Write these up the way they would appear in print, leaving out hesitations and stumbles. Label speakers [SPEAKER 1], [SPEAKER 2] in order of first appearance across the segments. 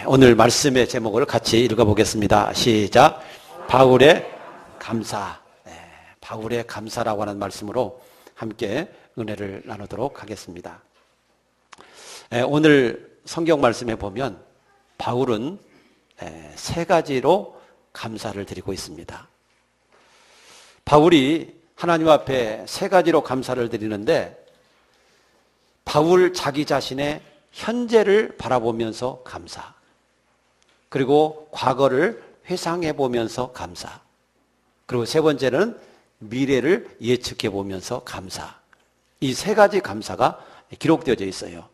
[SPEAKER 1] 오늘 말씀의 제목을 같이 읽어보겠습니다. 시작. 바울의 감사. 바울의 감사라고 하는 말씀으로 함께 은혜를 나누도록 하겠습니다. 오늘 성경 말씀에 보면 바울은 세 가지로 감사를 드리고 있습니다. 바울이 하나님 앞에 세 가지로 감사를 드리는데, 바울 자기 자신의 현재를 바라보면서 감사, 그리고 과거를 회상해 보면서 감사, 그리고 세 번째는 미래를 예측해 보면서 감사. 이 세 가지 감사가 기록되어져 있어요.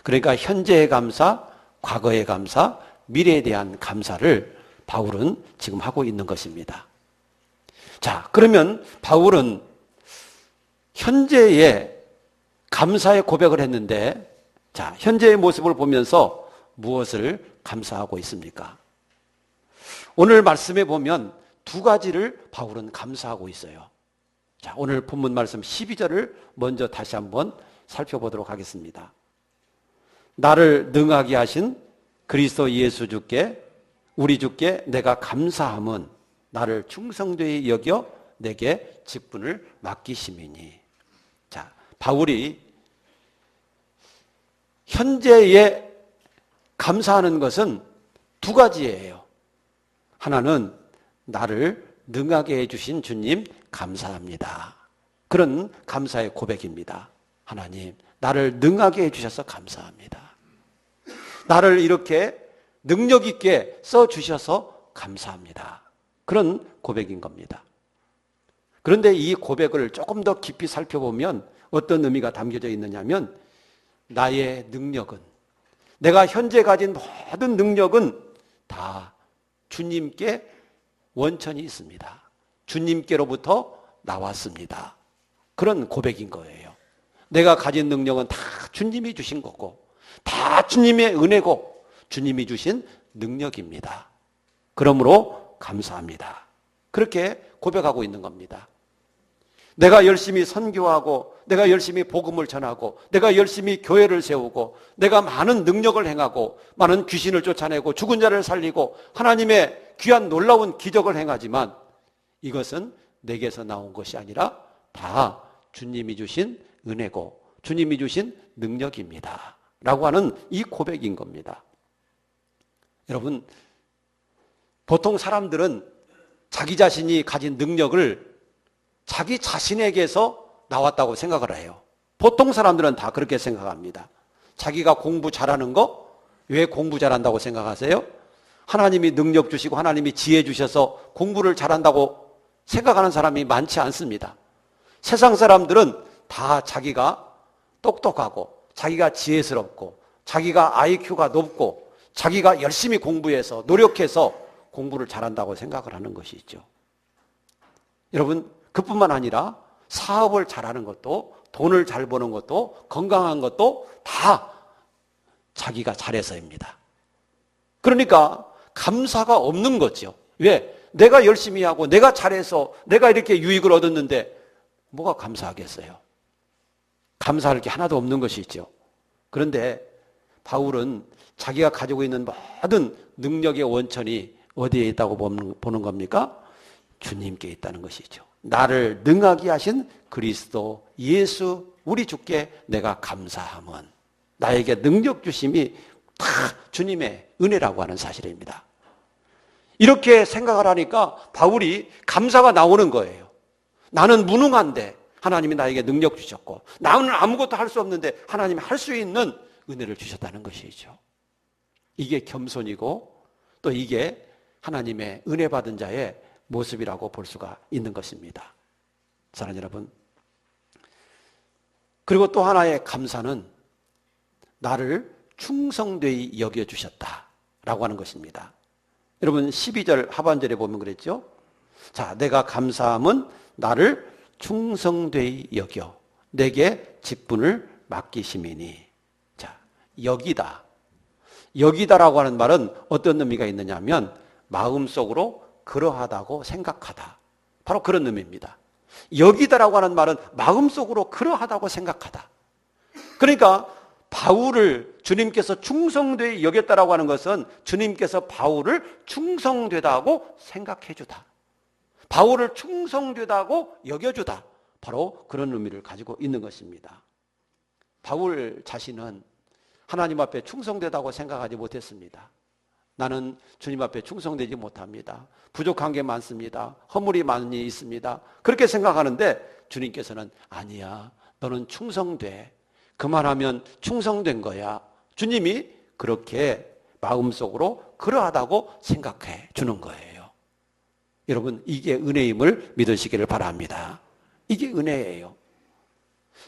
[SPEAKER 1] 그러니까 현재의 감사, 과거의 감사, 미래에 대한 감사를 바울은 지금 하고 있는 것입니다. 자, 그러면 바울은 현재의 감사의 고백을 했는데, 자, 현재의 모습을 보면서 무엇을 감사하고 있습니까? 오늘 말씀에 보면 두 가지를 바울은 감사하고 있어요. 자, 오늘 본문 말씀 12절을 먼저 다시 한번 살펴보도록 하겠습니다. 나를 능하게 하신 그리스도 예수 주께, 우리 주께 내가 감사함은 나를 충성되이 여겨 내게 직분을 맡기심이니. 자, 바울이 현재에 감사하는 것은 두 가지예요. 하나는 나를 능하게 해주신 주님 감사합니다. 그런 감사의 고백입니다. 하나님, 나를 능하게 해주셔서 감사합니다. 나를 이렇게 능력 있게 써주셔서 감사합니다. 그런 고백인 겁니다. 그런데 이 고백을 조금 더 깊이 살펴보면 어떤 의미가 담겨져 있느냐면, 나의 능력은, 내가 현재 가진 모든 능력은 다 주님께 원천이 있습니다. 주님께로부터 나왔습니다. 그런 고백인 거예요. 내가 가진 능력은 다 주님이 주신 거고, 다 주님의 은혜고, 주님이 주신 능력입니다. 그러므로 감사합니다. 그렇게 고백하고 있는 겁니다. 내가 열심히 선교하고, 내가 열심히 복음을 전하고, 내가 열심히 교회를 세우고, 내가 많은 능력을 행하고, 많은 귀신을 쫓아내고, 죽은 자를 살리고, 하나님의 귀한 놀라운 기적을 행하지만 이것은 내게서 나온 것이 아니라 다 주님이 주신 은혜고, 주님이 주신 능력입니다. 라고 하는 이 고백인 겁니다. 여러분, 보통 사람들은 자기 자신이 가진 능력을 자기 자신에게서 나왔다고 생각을 해요. 보통 사람들은 다 그렇게 생각합니다. 자기가 공부 잘하는 거, 왜 공부 잘한다고 생각하세요? 하나님이 능력 주시고 하나님이 지혜 주셔서 공부를 잘한다고 생각하는 사람이 많지 않습니다. 세상 사람들은 다 자기가 똑똑하고, 자기가 지혜스럽고, 자기가 IQ가 높고, 자기가 열심히 공부해서 노력해서 공부를 잘한다고 생각을 하는 것이죠. 여러분, 그뿐만 아니라 사업을 잘하는 것도, 돈을 잘 버는 것도, 건강한 것도 다 자기가 잘해서입니다. 그러니까 감사가 없는 거죠. 왜? 내가 열심히 하고 내가 잘해서 내가 이렇게 유익을 얻었는데 뭐가 감사하겠어요? 감사할 게 하나도 없는 것이죠. 그런데 바울은 자기가 가지고 있는 모든 능력의 원천이 어디에 있다고 보는 겁니까? 주님께 있다는 것이죠. 나를 능하게 하신 그리스도 예수 우리 주께 내가 감사함은, 나에게 능력 주심이 다 주님의 은혜라고 하는 사실입니다. 이렇게 생각을 하니까 바울이 감사가 나오는 거예요. 나는 무능한데 하나님이 나에게 능력 주셨고, 나는 아무것도 할 수 없는데 하나님이 할 수 있는 은혜를 주셨다는 것이죠. 이게 겸손이고, 또 이게 하나님의 은혜 받은 자의 모습이라고 볼 수가 있는 것입니다. 사랑하는 여러분, 그리고 또 하나의 감사는 나를 충성되이 여겨주셨다라고 하는 것입니다. 여러분, 12절 하반절에 보면 그랬죠? 자, 내가 감사함은 나를 충성되이 여겨 내게 직분을 맡기심이니. 자, 여기다. 여기다라고 하는 말은 어떤 의미가 있느냐면 마음속으로 그러하다고 생각하다. 바로 그런 의미입니다. 여기다라고 하는 말은 마음속으로 그러하다고 생각하다. 그러니까 바울을 주님께서 충성되게 여겼다라고 하는 것은 주님께서 바울을 충성되다고 생각해 주다. 바울을 충성되다고 여겨주다. 바로 그런 의미를 가지고 있는 것입니다. 바울 자신은 하나님 앞에 충성되다고 생각하지 못했습니다. 나는 주님 앞에 충성되지 못합니다. 부족한 게 많습니다. 허물이 많이 있습니다. 그렇게 생각하는데 주님께서는 아니야. 너는 충성돼. 그만하면 충성된 거야. 주님이 그렇게 마음속으로 그러하다고 생각해 주는 거예요. 여러분, 이게 은혜임을 믿으시기를 바랍니다. 이게 은혜예요.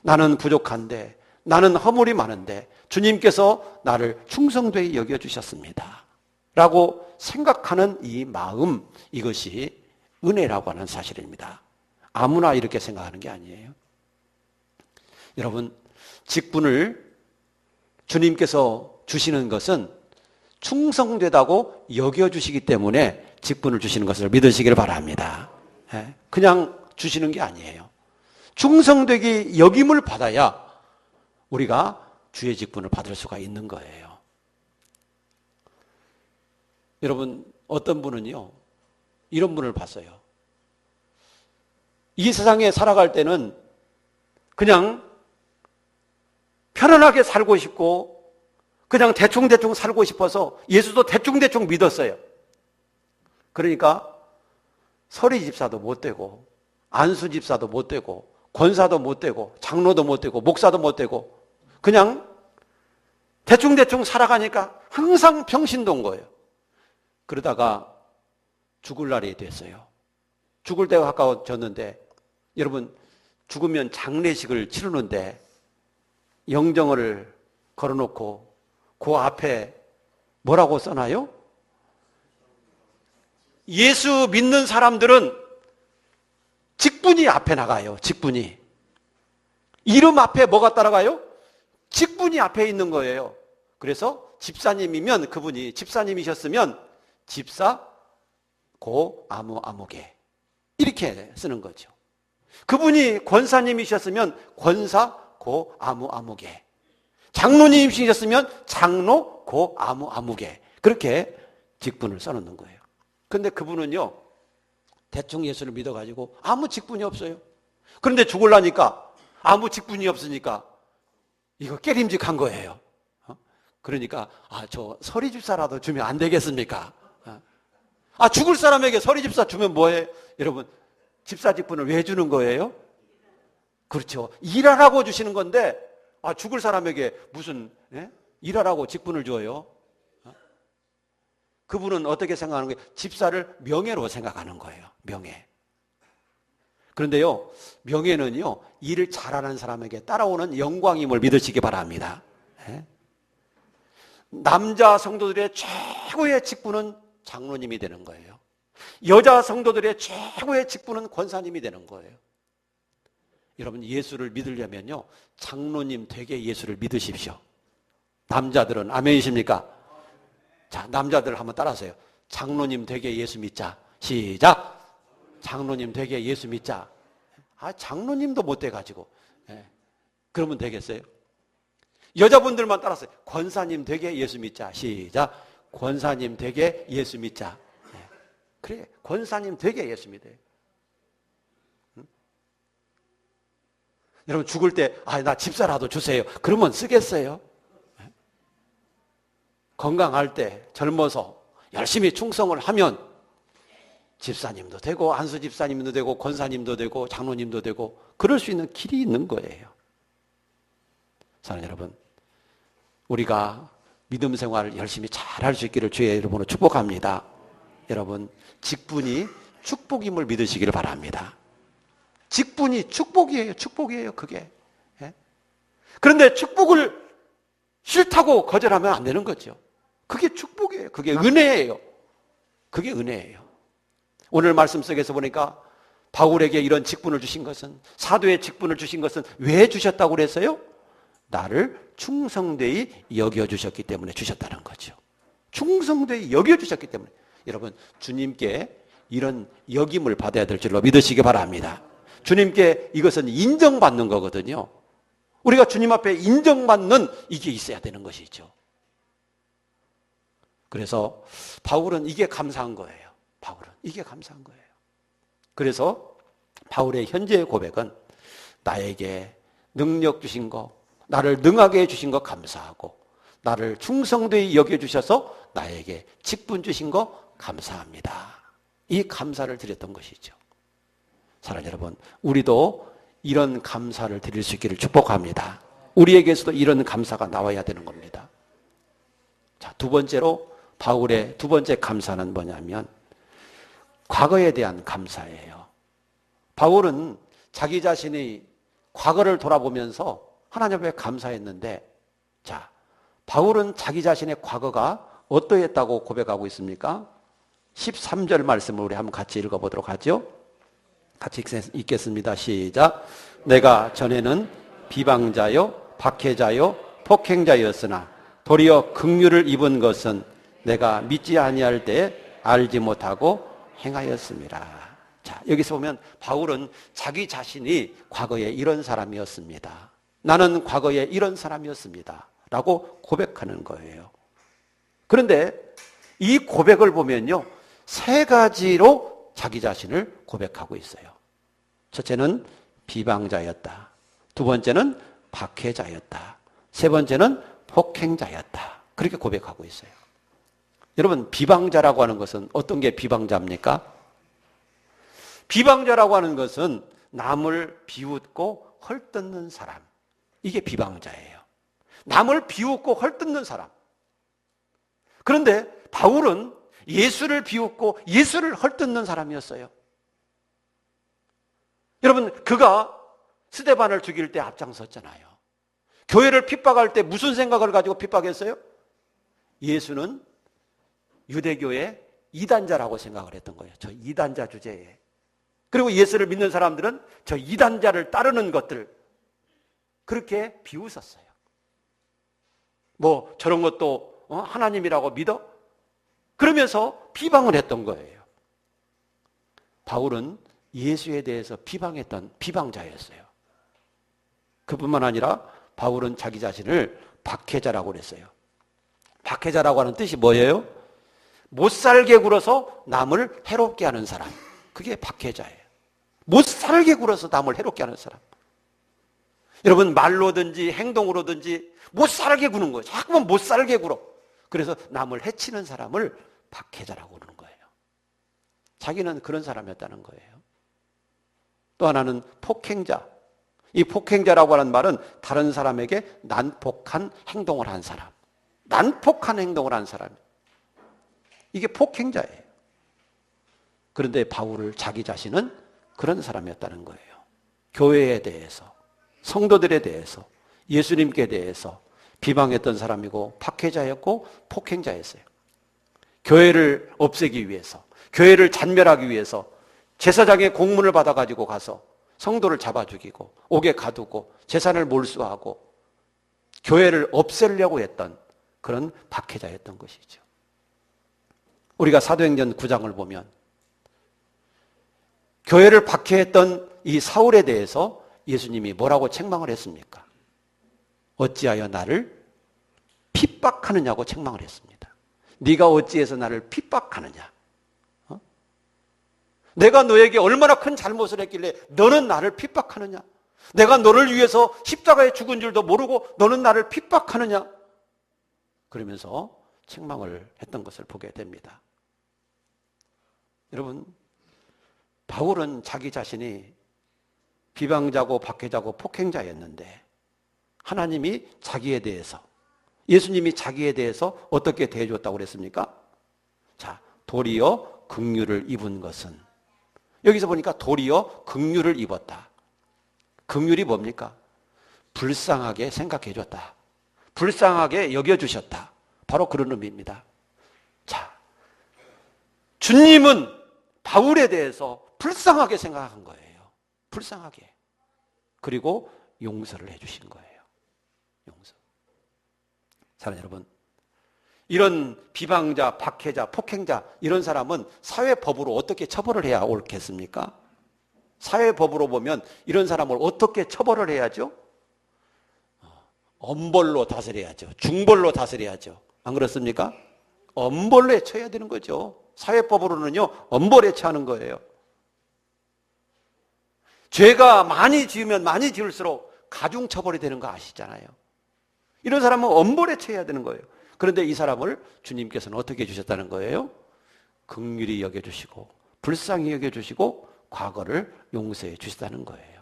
[SPEAKER 1] 나는 부족한데, 나는 허물이 많은데 주님께서 나를 충성되게 여겨주셨습니다 라고 생각하는 이 마음, 이것이 은혜라고 하는 사실입니다. 아무나 이렇게 생각하는 게 아니에요. 여러분, 직분을 주님께서 주시는 것은 충성되다고 여겨주시기 때문에 직분을 주시는 것을 믿으시기를 바랍니다. 그냥 주시는 게 아니에요. 충성되게 여김을 받아야 우리가 주의 직분을 받을 수가 있는 거예요. 여러분, 어떤 분은요, 이런 분을 봤어요. 이 세상에 살아갈 때는 그냥 편안하게 살고 싶고 그냥 대충대충 살고 싶어서 예수도 대충대충 믿었어요. 그러니까 서리 집사도 못 되고 안수 집사도 못 되고 권사도 못 되고 장로도 못 되고 목사도 못 되고 그냥 대충대충 살아가니까 항상 병신도 온 거예요. 그러다가 죽을 날이 됐어요. 죽을 때가 가까워졌는데, 여러분, 죽으면 장례식을 치르는데 영정을 걸어놓고 그 앞에 뭐라고 써놔요? 예수 믿는 사람들은 직분이 앞에 나가요. 직분이. 이름 앞에 뭐가 따라가요? 직분이 앞에 있는 거예요. 그래서 집사님이면, 그분이 집사님이셨으면 집사 고 아무개 이렇게 쓰는 거죠. 그분이 권사님이셨으면 권사 고 아무개, 장로님이셨으면 장로 고 아무개, 그렇게 직분을 써놓는 거예요. 그런데 그분은요, 대충 예수를 믿어가지고 아무 직분이 없어요. 그런데 죽으려니까 아무 직분이 없으니까 이거 깨림직한 거예요. 그러니까 저 서리집사라도 주면 안 되겠습니까? 죽을 사람에게 서리집사 주면 뭐해? 여러분, 집사 직분을 왜 주는 거예요? 그렇죠. 일하라고 주시는 건데 죽을 사람에게 무슨 일하라고 직분을 줘요? 그분은 어떻게 생각하는 거예요? 집사를 명예로 생각하는 거예요. 명예. 그런데요, 명예는요, 일을 잘하는 사람에게 따라오는 영광임을 믿으시기 바랍니다. 남자 성도들의 최고의 직분은 장로님이 되는 거예요. 여자 성도들의 최고의 직분은 권사님이 되는 거예요. 여러분, 예수를 믿으려면요, 장로님 되게 예수를 믿으십시오. 남자들은 아멘이십니까? 자, 남자들 한번 따라하세요. 장로님 되게 예수 믿자. 시작. 장로님 되게 예수 믿자. 장로님도 못 돼가지고. 그러면 되겠어요? 여자분들만 따라하세요. 권사님 되게 예수 믿자. 시작. 권사님 되게 예수 믿자. 그래, 권사님 되게 예수 믿어요. 여러분, 죽을 때 나 집사라도 주세요. 그러면 쓰겠어요? 건강할 때 젊어서 열심히 충성을 하면 집사님도 되고 안수 집사님도 되고 권사님도 되고 장로님도 되고 그럴 수 있는 길이 있는 거예요. 사랑하는 여러분, 우리가 믿음 생활을 열심히 잘할 수 있기를 주의 이름으로 축복합니다. 여러분, 직분이 축복임을 믿으시기를 바랍니다. 직분이 축복이에요. 축복이에요, 그게. 그런데 축복을 싫다고 거절하면 안 되는 거죠. 그게 축복이에요. 그게 은혜예요. 그게 은혜예요. 오늘 말씀 속에서 보니까 바울에게 이런 직분을 주신 것은, 사도의 직분을 주신 것은 왜 주셨다고 그랬어요? 나를 충성되이 여겨주셨기 때문에 주셨다는 거죠. 충성되이 여겨주셨기 때문에. 여러분, 주님께 이런 여김을 받아야 될 줄로 믿으시기 바랍니다. 주님께 이것은 인정받는 거거든요. 우리가 주님 앞에 인정받는 이게 있어야 되는 것이죠. 그래서 바울은 이게 감사한 거예요. 바울은 이게 감사한 거예요. 그래서 바울의 현재의 고백은 나에게 능력 주신 거, 나를 능하게 해주신 거 감사하고, 나를 충성되이 여겨주셔서 나에게 직분 주신 거 감사합니다. 이 감사를 드렸던 것이죠. 사랑하는 여러분, 우리도 이런 감사를 드릴 수 있기를 축복합니다. 우리에게서도 이런 감사가 나와야 되는 겁니다. 자, 두 번째로 바울의 두 번째 감사는 뭐냐면 과거에 대한 감사예요. 바울은 자기 자신이 과거를 돌아보면서 하나님 앞에 감사했는데, 자, 바울은 자기 자신의 과거가 어떠했다고 고백하고 있습니까? 13절 말씀을 우리 한번 같이 읽어보도록 하죠. 같이 읽겠습니다. 시작. 내가 전에는 비방자요, 박해자요, 폭행자였으나 도리어 긍휼을 입은 것은 내가 믿지 아니할 때 알지 못하고 행하였습니다. 자, 여기서 보면 바울은 자기 자신이 과거에 이런 사람이었습니다. 나는 과거에 이런 사람이었습니다. 라고 고백하는 거예요. 그런데 이 고백을 보면요, 세 가지로 자기 자신을 고백하고 있어요. 첫째는 비방자였다. 두 번째는 박해자였다. 세 번째는 폭행자였다. 그렇게 고백하고 있어요. 여러분, 비방자라고 하는 것은 어떤 게 비방자입니까? 비방자라고 하는 것은 남을 비웃고 헐뜯는 사람. 이게 비방자예요. 남을 비웃고 헐뜯는 사람. 그런데 바울은 예수를 비웃고 예수를 헐뜯는 사람이었어요. 여러분, 그가 스데반을 죽일 때 앞장섰잖아요. 교회를 핍박할 때 무슨 생각을 가지고 핍박했어요? 예수는 유대교의 이단자라고 생각을 했던 거예요. 저 이단자 주제에. 그리고 예수를 믿는 사람들은 저 이단자를 따르는 것들, 그렇게 비웃었어요. 뭐 저런 것도 하나님이라고 믿어? 그러면서 비방을 했던 거예요. 바울은 예수에 대해서 비방했던 비방자였어요. 그뿐만 아니라 바울은 자기 자신을 박해자라고 그랬어요. 박해자라고 하는 뜻이 뭐예요? 못살게 굴어서 남을 해롭게 하는 사람. 그게 박해자예요. 못살게 굴어서 남을 해롭게 하는 사람. 여러분, 말로든지 행동으로든지 못살게 구는 거예요. 자꾸만 못살게 굴어. 그래서 남을 해치는 사람을 박해자라고 그러는 거예요. 자기는 그런 사람이었다는 거예요. 또 하나는 폭행자. 이 폭행자라고 하는 말은 다른 사람에게 난폭한 행동을 한 사람. 난폭한 행동을 한 사람. 이게 폭행자예요. 그런데 바울을 자기 자신은 그런 사람이었다는 거예요. 교회에 대해서, 성도들에 대해서, 예수님께 대해서 비방했던 사람이고 박해자였고 폭행자였어요. 교회를 없애기 위해서, 교회를 잔멸하기 위해서 제사장의 공문을 받아가지고 가서 성도를 잡아 죽이고 옥에 가두고 재산을 몰수하고 교회를 없애려고 했던 그런 박해자였던 것이죠. 우리가 사도행전 9장을 보면 교회를 박해했던 이 사울에 대해서 예수님이 뭐라고 책망을 했습니까? 어찌하여 나를 핍박하느냐고 책망을 했습니다. 네가 어찌해서 나를 핍박하느냐? 내가 너에게 얼마나 큰 잘못을 했길래 너는 나를 핍박하느냐? 내가 너를 위해서 십자가에 죽은 줄도 모르고 너는 나를 핍박하느냐? 그러면서 책망을 했던 것을 보게 됩니다. 여러분, 바울은 자기 자신이 비방자고 박해자고 폭행자였는데 하나님이 자기에 대해서, 예수님이 자기에 대해서 어떻게 대해줬다고 그랬습니까? 자, 도리어 긍휼을 입은 것은, 여기서 보니까 도리어 긍휼을 입었다. 긍휼이 뭡니까? 불쌍하게 생각해 줬다. 불쌍하게 여겨주셨다. 바로 그런 의미입니다. 자, 주님은 바울에 대해서 불쌍하게 생각한 거예요. 불쌍하게. 그리고 용서를 해주신 거예요. 용서. 사랑하는 여러분, 이런 비방자, 박해자, 폭행자, 이런 사람은 사회법으로 어떻게 처벌을 해야 옳겠습니까? 사회법으로 보면 이런 사람을 어떻게 처벌을 해야죠? 엄벌로 다스려야죠. 중벌로 다스려야죠. 안 그렇습니까? 엄벌에 처해야 되는 거죠. 사회법으로는요, 엄벌에 처하는 거예요. 죄가 많이 지으면 많이 지을수록 가중처벌이 되는 거 아시잖아요. 이런 사람은 엄벌에 처해야 되는 거예요. 그런데 이 사람을 주님께서는 어떻게 해주셨다는 거예요? 긍휼히 여겨주시고 불쌍히 여겨주시고 과거를 용서해 주시다는 거예요.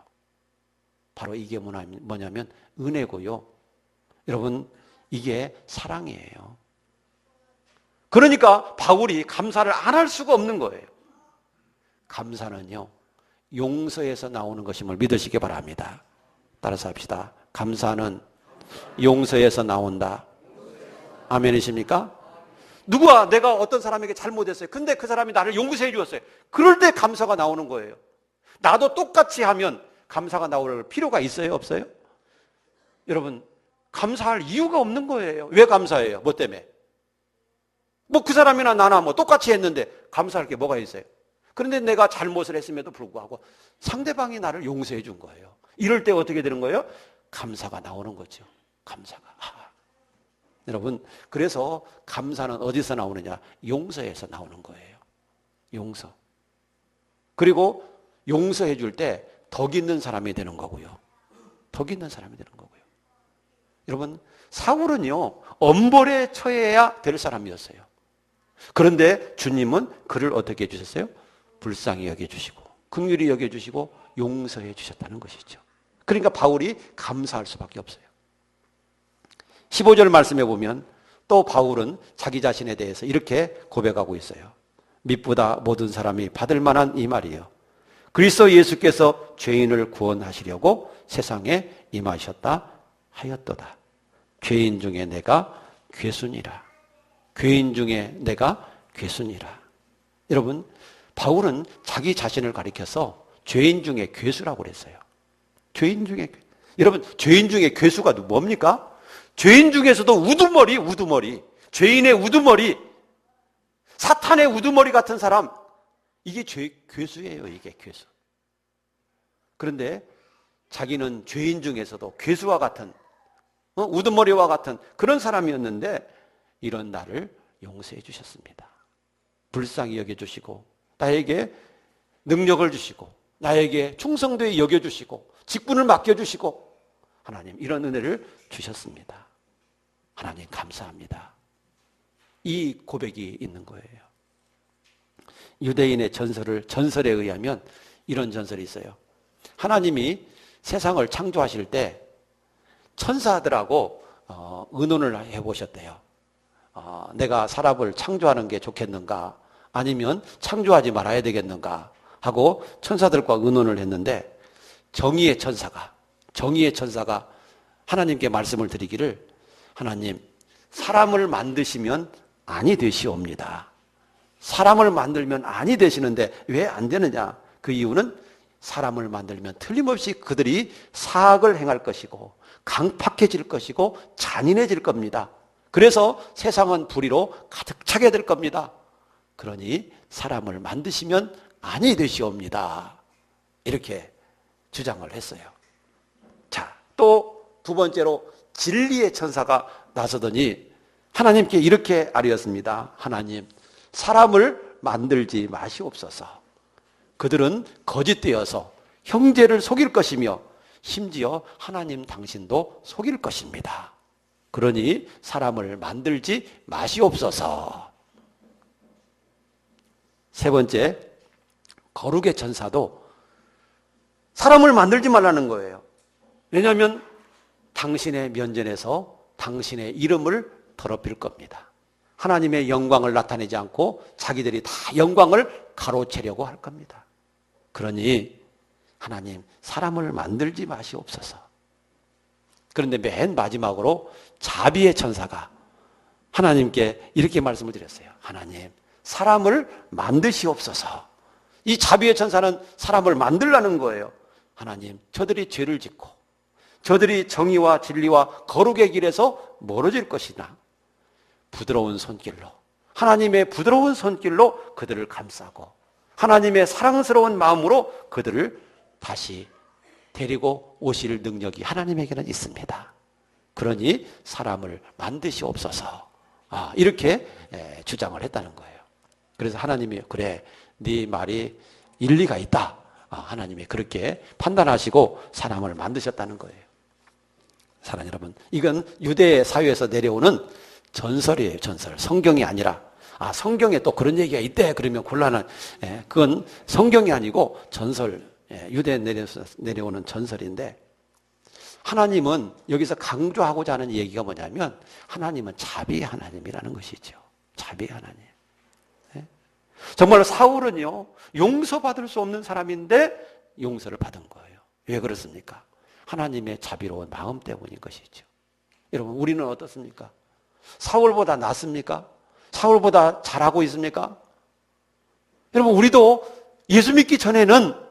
[SPEAKER 1] 바로 이게 뭐냐면 은혜고요. 여러분, 이게 사랑이에요. 그러니까 바울이 감사를 안 할 수가 없는 거예요. 감사는요, 용서에서 나오는 것임을 믿으시기 바랍니다. 따라서 합시다. 감사는 용서에서 나온다. 아멘이십니까? 누구야 내가 어떤 사람에게 잘못했어요. 근데 그 사람이 나를 용서해 주었어요. 그럴 때 감사가 나오는 거예요. 나도 똑같이 하면 감사가 나올 필요가 있어요? 없어요? 여러분, 감사할 이유가 없는 거예요. 왜 감사해요? 뭐 때문에? 뭐 그 사람이나 나나 뭐 똑같이 했는데 감사할 게 뭐가 있어요? 그런데 내가 잘못을 했음에도 불구하고 상대방이 나를 용서해 준 거예요. 이럴 때 어떻게 되는 거예요? 감사가 나오는 거죠. 감사가. 여러분, 그래서 감사는 어디서 나오느냐? 용서에서 나오는 거예요. 용서. 그리고 용서해 줄 때 덕 있는 사람이 되는 거고요. 덕 있는 사람이 되는 거고요. 여러분, 사울은요, 엄벌에 처해야 될 사람이었어요. 그런데 주님은 그를 어떻게 해주셨어요? 불쌍히 여겨주시고 긍휼히 여겨주시고 용서해 주셨다는 것이죠. 그러니까 바울이 감사할 수밖에 없어요. 15절 말씀해 보면 또 바울은 자기 자신에 대해서 이렇게 고백하고 있어요. 밑보다 모든 사람이 받을 만한 이 말이요, 그리스도 예수께서 죄인을 구원하시려고 세상에 임하셨다 하였도다. 죄인 중에 내가 괴순이라. 죄인 중에 내가 괴순이라. 여러분, 바울은 자기 자신을 가리켜서 죄인 중에 괴수라고 그랬어요. 죄인 중에, 여러분, 죄인 중에 괴수가 뭡니까? 죄인 중에서도 우두머리, 죄인의 우두머리, 사탄의 우두머리 같은 사람, 이게 괴수예요. 이게 괴수. 그런데 자기는 죄인 중에서도 괴수와 같은, 우두머리와 같은 그런 사람이었는데 이런 나를 용서해 주셨습니다. 불쌍히 여겨주시고 나에게 능력을 주시고 나에게 충성되게 여겨주시고 직분을 맡겨주시고 하나님, 이런 은혜를 주셨습니다. 하나님 감사합니다. 이 고백이 있는 거예요. 유대인의 전설에 의하면 이런 전설이 있어요. 하나님이 세상을 창조하실 때 천사들하고 의논을 해보셨대요. 내가 사람을 창조하는 게 좋겠는가 아니면 창조하지 말아야 되겠는가 하고 천사들과 의논을 했는데 정의의 천사가 하나님께 말씀을 드리기를, 하나님, 사람을 만드시면 안이 되시옵니다. 사람을 만들면 안이 되시는데 왜 안 되느냐? 그 이유는 사람을 만들면 틀림없이 그들이 사악을 행할 것이고 강팍해질 것이고 잔인해질 겁니다. 그래서 세상은 불의로 가득 차게 될 겁니다. 그러니 사람을 만드시면 안이 되시옵니다. 이렇게 주장을 했어요. 자, 또 두 번째로 진리의 천사가 나서더니 하나님께 이렇게 아뢰었습니다. 하나님, 사람을 만들지 마시옵소서. 그들은 거짓되어서 형제를 속일 것이며 심지어 하나님 당신도 속일 것입니다. 그러니 사람을 만들지 마시옵소서. 세 번째, 거룩의 천사도 사람을 만들지 말라는 거예요. 왜냐하면 당신의 면전에서 당신의 이름을 더럽힐 겁니다. 하나님의 영광을 나타내지 않고 자기들이 다 영광을 가로채려고 할 겁니다. 그러니 하나님, 사람을 만들지 마시옵소서. 그런데 맨 마지막으로 자비의 천사가 하나님께 이렇게 말씀을 드렸어요. 하나님, 사람을 만드시옵소서. 이 자비의 천사는 사람을 만들라는 거예요. 하나님, 저들이 죄를 짓고 저들이 정의와 진리와 거룩의 길에서 멀어질 것이나 부드러운 손길로, 하나님의 부드러운 손길로 그들을 감싸고 하나님의 사랑스러운 마음으로 그들을 다시 데리고 오실 능력이 하나님에게는 있습니다. 그러니 사람을 만드시옵소서. 이렇게 주장을 했다는 거예요. 그래서 하나님이 그래, 네 말이 일리가 있다. 하나님이 그렇게 판단하시고 사람을 만드셨다는 거예요. 사랑 여러분, 이건 유대 사회에서 내려오는 전설이에요. 전설. 성경이 아니라. 성경에 또 그런 얘기가 있대. 그러면 곤란한. 그건 성경이 아니고 전설. 유대에 내려오는 전설인데, 하나님은 여기서 강조하고자 하는 얘기가 뭐냐면 하나님은 자비의 하나님이라는 것이죠. 자비의 하나님. 정말 사울은요, 용서받을 수 없는 사람인데 용서를 받은 거예요. 왜 그렇습니까? 하나님의 자비로운 마음 때문인 것이죠. 여러분, 우리는 어떻습니까? 사울보다 낫습니까? 사울보다 잘하고 있습니까? 여러분, 우리도 예수 믿기 전에는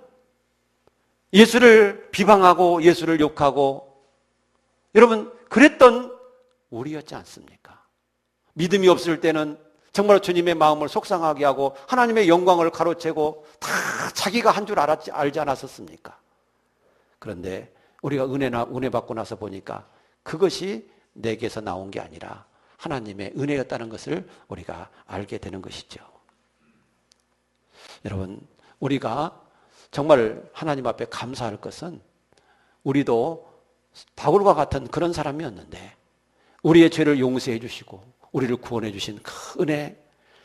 [SPEAKER 1] 예수를 비방하고 예수를 욕하고, 여러분, 그랬던 우리였지 않습니까? 믿음이 없을 때는 정말 주님의 마음을 속상하게 하고 하나님의 영광을 가로채고 다 자기가 한 줄 알지 않았었습니까? 그런데 우리가 은혜 받고 나서 보니까 그것이 내게서 나온 게 아니라 하나님의 은혜였다는 것을 우리가 알게 되는 것이죠. 여러분, 우리가 정말 하나님 앞에 감사할 것은 우리도 바울과 같은 그런 사람이었는데 우리의 죄를 용서해 주시고 우리를 구원해 주신 그 은혜,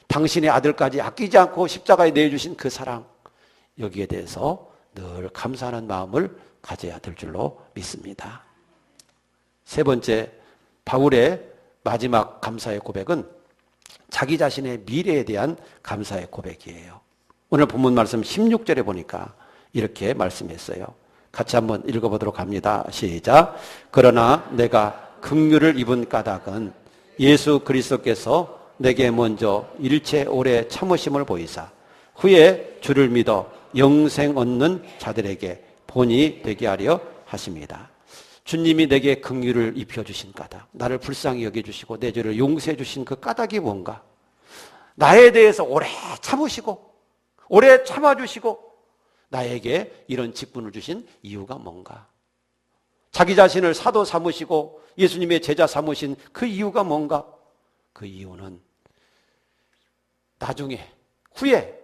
[SPEAKER 1] 당신의 아들까지 아끼지 않고 십자가에 내어주신 그 사랑, 여기에 대해서 늘 감사하는 마음을 가져야 될 줄로 믿습니다. 세 번째, 바울의 마지막 감사의 고백은 자기 자신의 미래에 대한 감사의 고백이에요. 오늘 본문 말씀 16절에 보니까 이렇게 말씀했어요. 같이 한번 읽어보도록 합니다. 시작. 그러나 내가 긍휼을 입은 까닭은 예수 그리스도께서 내게 먼저 일체 오래 참으심을 보이사 후에 주를 믿어 영생 얻는 자들에게 본이 되게 하려 하십니다. 주님이 내게 긍휼을 입혀주신 까닭, 나를 불쌍히 여겨주시고 내 죄를 용서해 주신 그 까닭이 뭔가? 나에 대해서 오래 참으시고 오래 참아주시고 나에게 이런 직분을 주신 이유가 뭔가? 자기 자신을 사도 삼으시고 예수님의 제자 삼으신 그 이유가 뭔가? 그 이유는 나중에 후에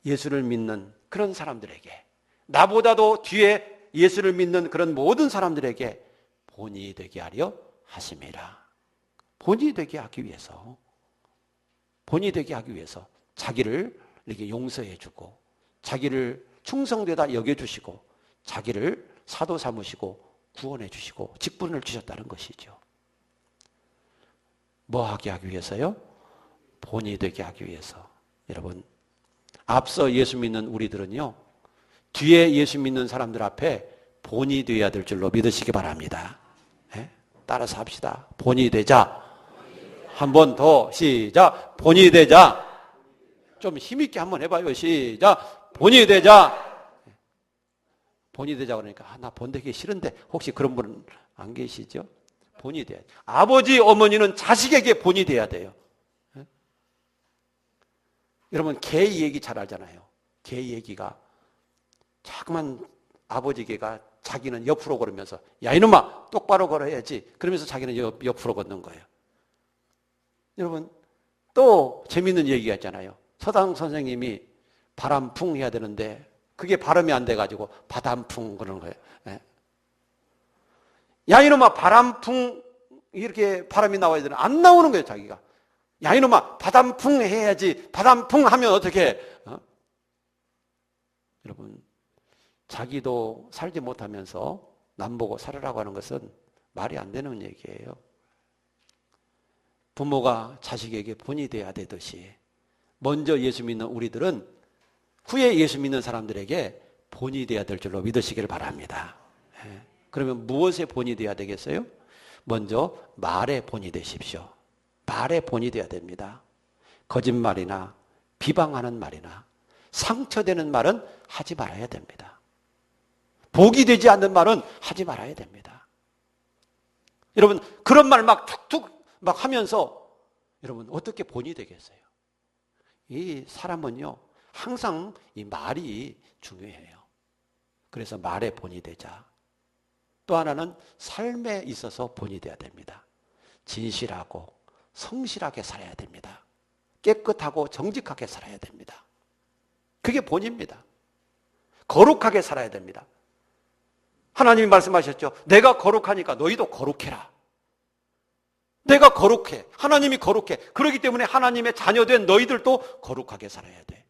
[SPEAKER 1] 예수를 믿는 그런 사람들에게, 나보다도 뒤에 예수를 믿는 그런 모든 사람들에게 본이 되게 하려 하심이라. 본이 되게 하기 위해서, 본이 되게 하기 위해서 자기를 이렇게 용서해 주고 자기를 충성되다 여겨주시고 자기를 사도 삼으시고 구원해 주시고 직분을 주셨다는 것이죠. 뭐 하게 하기 위해서요? 본이 되게 하기 위해서. 여러분, 앞서 예수 믿는 우리들은요, 뒤에 예수 믿는 사람들 앞에 본이 되어야 될 줄로 믿으시기 바랍니다. 네? 따라서 합시다. 본이 되자. 한 번 더 시작. 본이 되자. 좀 힘있게 한번 해봐요. 시작. 본이 되자. 본이 되자 그러니까 나 본 되기 싫은데 혹시 그런 분은 안 계시죠? 본이 돼야 돼요. 아버지, 어머니는 자식에게 본이 돼야 돼요. 네? 여러분, 개 얘기 잘 알잖아요. 개 얘기가 자꾸만 아버지 개가 자기는 옆으로 걸으면서 야 이놈아 똑바로 걸어야지 그러면서 자기는 옆으로 걷는 거예요. 여러분, 또 재밌는 얘기가 있잖아요. 서당 선생님이 바람풍 해야 되는데 그게 발음이 안 돼가지고 바람풍 그러는 거예요. 예. 야 이놈아 바람풍 이렇게 발음이 나와야 되는 안 나오는 거예요. 자기가 야 이놈아 바람풍 해야지 바람풍 하면 어떻게 여러분, 자기도 살지 못하면서 남 보고 살으라고 하는 것은 말이 안 되는 얘기예요. 부모가 자식에게 본이 돼야 되듯이 먼저 예수 믿는 우리들은 후에 예수 믿는 사람들에게 본이 돼야 될 줄로 믿으시길 바랍니다. 그러면 무엇의 본이 돼야 되겠어요? 먼저 말의 본이 되십시오. 말의 본이 돼야 됩니다. 거짓말이나 비방하는 말이나 상처되는 말은 하지 말아야 됩니다. 복이 되지 않는 말은 하지 말아야 됩니다. 여러분, 그런 말 막 툭툭 막 하면서 여러분 어떻게 본이 되겠어요? 이 사람은요 항상 이 말이 중요해요. 그래서 말에 본이 되자. 또 하나는 삶에 있어서 본이 되어야 됩니다. 진실하고 성실하게 살아야 됩니다. 깨끗하고 정직하게 살아야 됩니다. 그게 본입니다. 거룩하게 살아야 됩니다. 하나님이 말씀하셨죠. 내가 거룩하니까 너희도 거룩해라. 내가 거룩해. 하나님이 거룩해. 그렇기 때문에 하나님의 자녀된 너희들도 거룩하게 살아야 돼.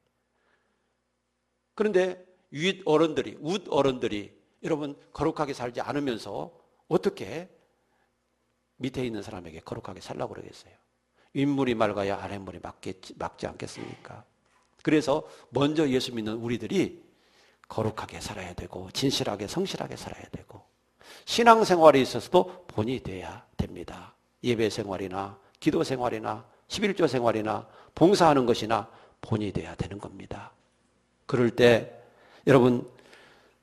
[SPEAKER 1] 그런데 윗 어른들이 여러분 거룩하게 살지 않으면서 어떻게 밑에 있는 사람에게 거룩하게 살라고 그러겠어요? 윗물이 맑아야 아랫물이 맑지 않겠습니까? 그래서 먼저 예수 믿는 우리들이 거룩하게 살아야 되고 진실하게 성실하게 살아야 되고 신앙생활에 있어서도 본이 돼야 됩니다. 예배 생활이나 기도 생활이나 11조 생활이나 봉사하는 것이나 본이 돼야 되는 겁니다. 그럴 때 여러분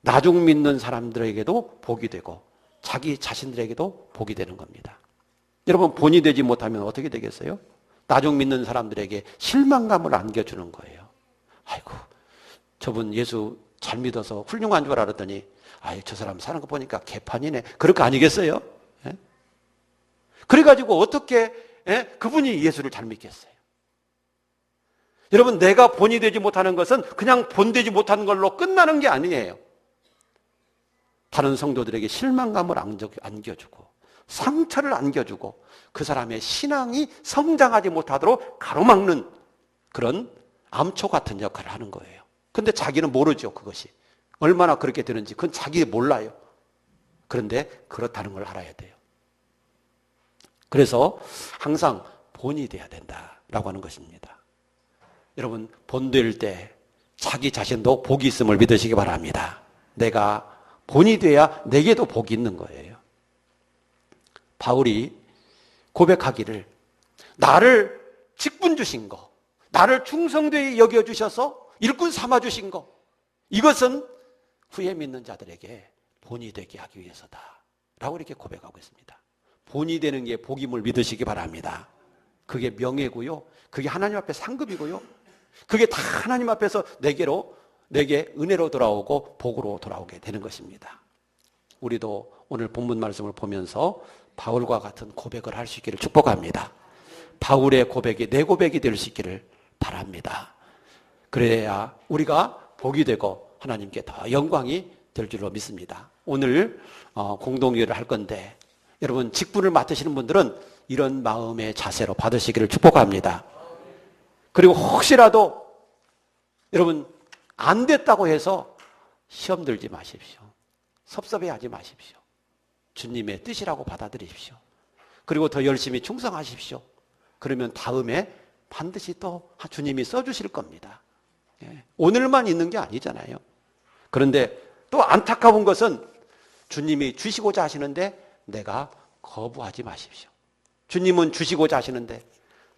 [SPEAKER 1] 나중 믿는 사람들에게도 복이 되고 자기 자신들에게도 복이 되는 겁니다. 여러분 본이 되지 못하면 어떻게 되겠어요? 나중 믿는 사람들에게 실망감을 안겨주는 거예요. 아이고 저분 예수 잘 믿어서 훌륭한 줄 알았더니 아이 저 사람 사는 거 보니까 개판이네. 그럴 거 아니겠어요? 예? 그래가지고 어떻게 그분이 예수를 잘 믿겠어요? 여러분 내가 본이 되지 못하는 것은 그냥 본되지 못하는 걸로 끝나는 게 아니에요. 다른 성도들에게 실망감을 안겨주고 상처를 안겨주고 그 사람의 신앙이 성장하지 못하도록 가로막는 그런 암초 같은 역할을 하는 거예요. 근데 자기는 모르죠. 그것이 얼마나 그렇게 되는지 그건 자기 몰라요. 그런데 그렇다는 걸 알아야 돼요. 그래서 항상 본이 돼야 된다라고 하는 것입니다. 여러분 본될 때 자기 자신도 복이 있음을 믿으시기 바랍니다. 내가 본이 돼야 내게도 복이 있는 거예요. 바울이 고백하기를 나를 직분 주신 거, 나를 충성되이 여겨주셔서 일꾼 삼아주신 거, 이것은 후에 믿는 자들에게 본이 되게 하기 위해서다 라고 이렇게 고백하고 있습니다. 본이 되는 게 복임을 믿으시기 바랍니다. 그게 명예고요, 그게 하나님 앞에 상급이고요, 그게 다 하나님 앞에서 내게 은혜로 돌아오고 복으로 돌아오게 되는 것입니다. 우리도 오늘 본문 말씀을 보면서 바울과 같은 고백을 할 수 있기를 축복합니다. 바울의 고백이 내 고백이 될 수 있기를 바랍니다. 그래야 우리가 복이 되고 하나님께 더 영광이 될 줄로 믿습니다. 오늘 공동회를 할 건데 여러분 직분을 맡으시는 분들은 이런 마음의 자세로 받으시기를 축복합니다. 그리고 혹시라도 여러분 안 됐다고 해서 시험 들지 마십시오. 섭섭해하지 마십시오. 주님의 뜻이라고 받아들이십시오. 그리고 더 열심히 충성하십시오. 그러면 다음에 반드시 또 주님이 써주실 겁니다. 오늘만 있는 게 아니잖아요. 그런데 또 안타까운 것은 주님이 주시고자 하시는데 내가 거부하지 마십시오. 주님은 주시고자 하시는데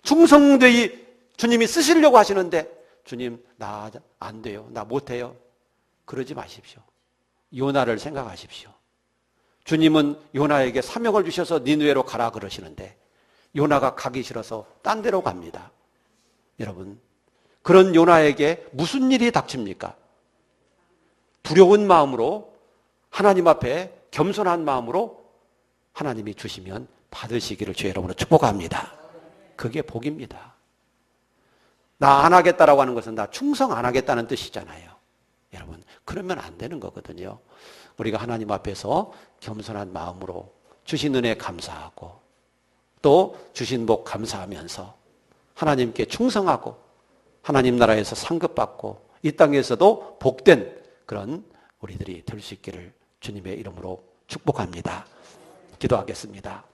[SPEAKER 1] 충성되이 주님이 쓰시려고 하시는데 주님 나 안 돼요. 나 못해요. 그러지 마십시오. 요나를 생각하십시오. 주님은 요나에게 사명을 주셔서 니느웨로 가라 그러시는데 요나가 가기 싫어서 딴 데로 갑니다. 여러분 그런 요나에게 무슨 일이 닥칩니까? 두려운 마음으로 하나님 앞에 겸손한 마음으로 하나님이 주시면 받으시기를 주의 이름으로 축복합니다. 그게 복입니다. 나 안 하겠다라고 하는 것은 나 충성 안 하겠다는 뜻이잖아요. 여러분 그러면 안 되는 거거든요. 우리가 하나님 앞에서 겸손한 마음으로 주신 은혜 감사하고 또 주신 복 감사하면서 하나님께 충성하고 하나님 나라에서 상급받고 이 땅에서도 복된 그런 우리들이 될 수 있기를 주님의 이름으로 축복합니다. 기도하겠습니다.